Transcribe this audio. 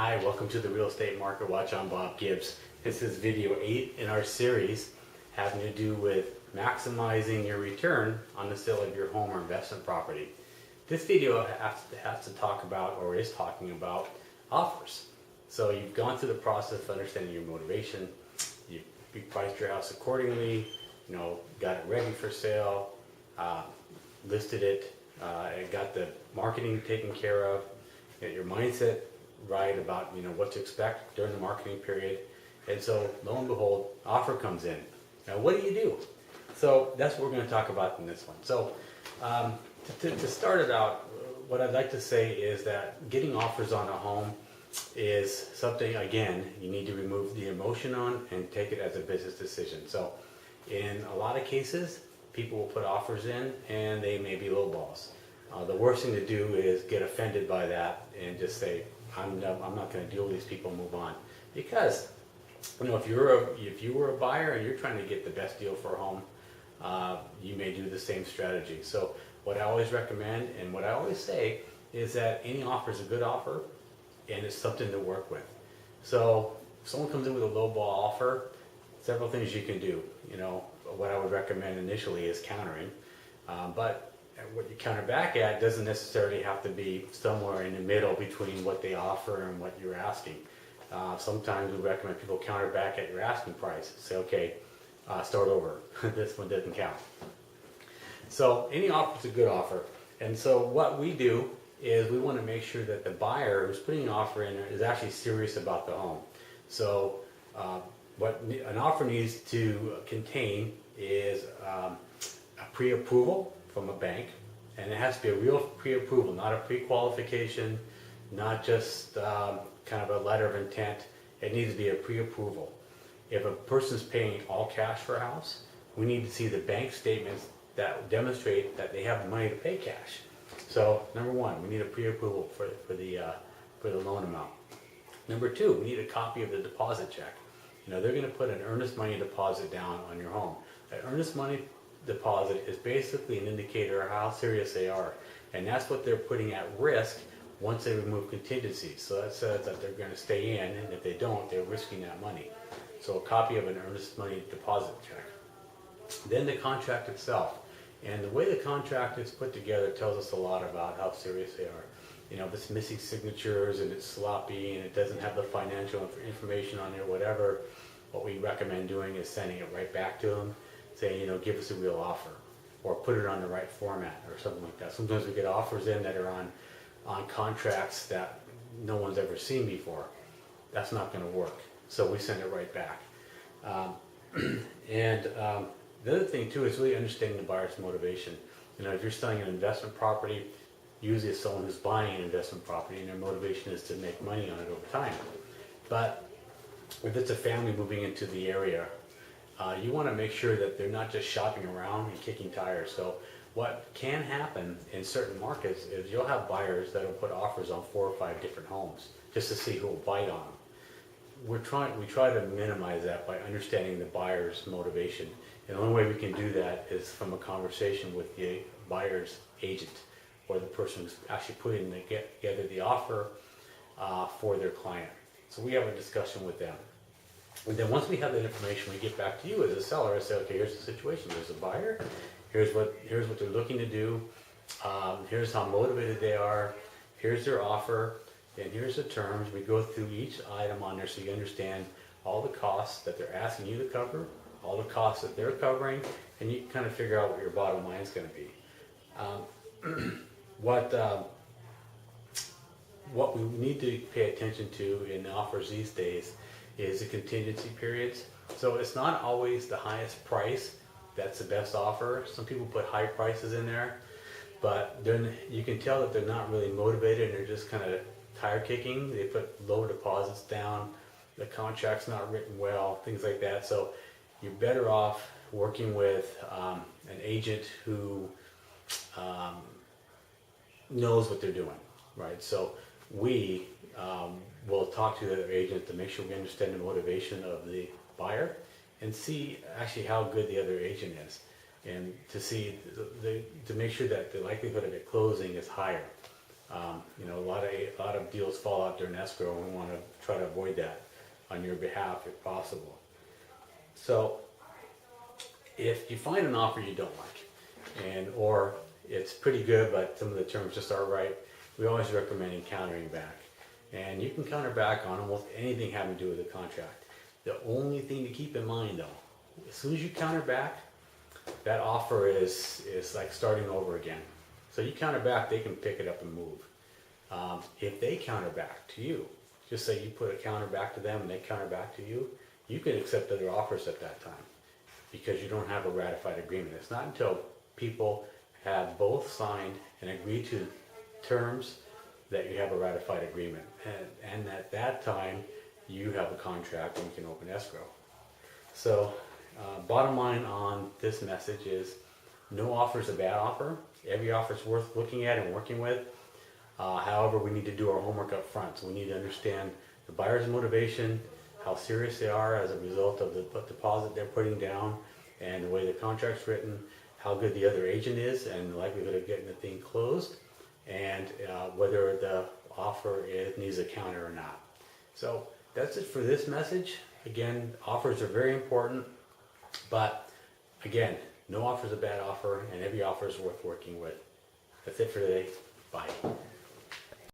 Hi, welcome to the Real Estate Market Watch. I'm Bob Gibbs. This is video 8 in our series having to do with maximizing your return on the sale of your home or investment property. This video has to talk about, or is talking about, offers. So you've gone through the process of understanding your motivation, you priced your house accordingly, got it ready for sale, listed it, and got the marketing taken care of, get your mindset right about what to expect during the marketing period, and so lo and behold, offer comes in. Now what do? So that's what we're going to talk about in this one. So to start it out, what I'd like to say is that getting offers on a home is something, again, you need to remove the emotion on and take it as a business decision. So in a lot of cases, people will put offers in and they may be lowballs. The worst thing to do is get offended by that and just say, I'm not going to deal with these people, move on. Because if you were a buyer and you're trying to get the best deal for a home, you may do the same strategy. So what I always recommend and what I always say is that any offer is a good offer and it's something to work with. So if someone comes in with a low ball offer, several things you can do. What I would recommend initially is countering, but what you counter back at doesn't necessarily have to be somewhere in the middle between what they offer and what you're asking. Sometimes we recommend people counter back at your asking price. Say, okay, start over. This one doesn't count. So any offer is a good offer. And so what we do is we want to make sure that the buyer who's putting an offer in is actually serious about the home. So what an offer needs to contain is a pre-approval from a bank, and it has to be a real pre-approval, not a pre-qualification, not just kind of a letter of intent. It needs to be a pre-approval. If a person's paying all cash for a house, we need to see the bank statements that demonstrate that they have the money to pay cash. So number one, we need a pre-approval for the loan amount. Number two, we need a copy of the deposit check. They're going to put an earnest money deposit down on your home. That earnest money deposit is basically an indicator of how serious they are, and that's what they're putting at risk once they remove contingencies. So that says that they're going to stay in, and if they don't, they're risking that money. So a copy of an earnest money deposit check. Then the contract itself, and the way the contract is put together tells us a lot about how serious they are. If it's missing signatures and it's sloppy and it doesn't have the financial information on there, whatever, what we recommend doing is sending it right back to them, saying, give us a real offer, or put it on the right format or something like that. Sometimes we get offers in that are on contracts that no one's ever seen before. That's not going to work. So we send it right back. The other thing too is really understanding the buyer's motivation. If you're selling an investment property, usually it's someone who's buying an investment property and their motivation is to make money on it over time. But if it's a family moving into the area, you want to make sure that they're not just shopping around and kicking tires. So what can happen in certain markets is you'll have buyers that will put offers on 4 or 5 different homes just to see who will bite on them. We try to minimize that by understanding the buyer's motivation. And the only way we can do that is from a conversation with the buyer's agent, or the person who's actually putting together the offer for their client. So we have a discussion with them. And then once we have that information, we get back to you as a seller and say, okay, here's the situation. There's a buyer. Here's what they're looking to do. Here's how motivated they are. Here's their offer. And here's the terms. We go through each item on there so you understand all the costs that they're asking you to cover, all the costs that they're covering, and you can kind of figure out what your bottom line is going to be. What we need to pay attention to in the offers these days is the contingency periods. So it's not always the highest price that's the best offer. Some people put high prices in there, but then you can tell that they're not really motivated and they're just kind of tire kicking. They put low deposits down, the contract's not written well, things like that. So you're better off working with an agent who knows what they're doing, right? So we will talk to the other agent to make sure we understand the motivation of the buyer and see actually how good the other agent is, and to see to make sure that the likelihood of it closing is higher. You know, a lot of deals fall out during escrow, and we want to try to avoid that on your behalf if possible. So if you find an offer you don't like, or it's pretty good but some of the terms just aren't right, we always recommend countering back. And you can counter back on almost anything having to do with the contract. The only thing to keep in mind though, as soon as you counter back, that offer is like starting over again. So you counter back, they can pick it up and move. If they counter back to you, just say you put a counter back to them and they counter back to you, you can accept other offers at that time because you don't have a ratified agreement. It's not until people have both signed and agreed to terms that you have a ratified agreement. And at that time, you have a contract and you can open escrow. So bottom line on this message is no offer is a bad offer. Every offer is worth looking at and working with. However, we need to do our homework up front. So we need to understand the buyer's motivation, how serious they are as a result of the deposit they're putting down, and the way the contract's written, how good the other agent is, and the likelihood of getting the thing closed, and whether the offer needs a counter or not. So that's it for this message. Again, offers are very important, but again, no offer is a bad offer, and every offer is worth working with. That's it for today. Bye.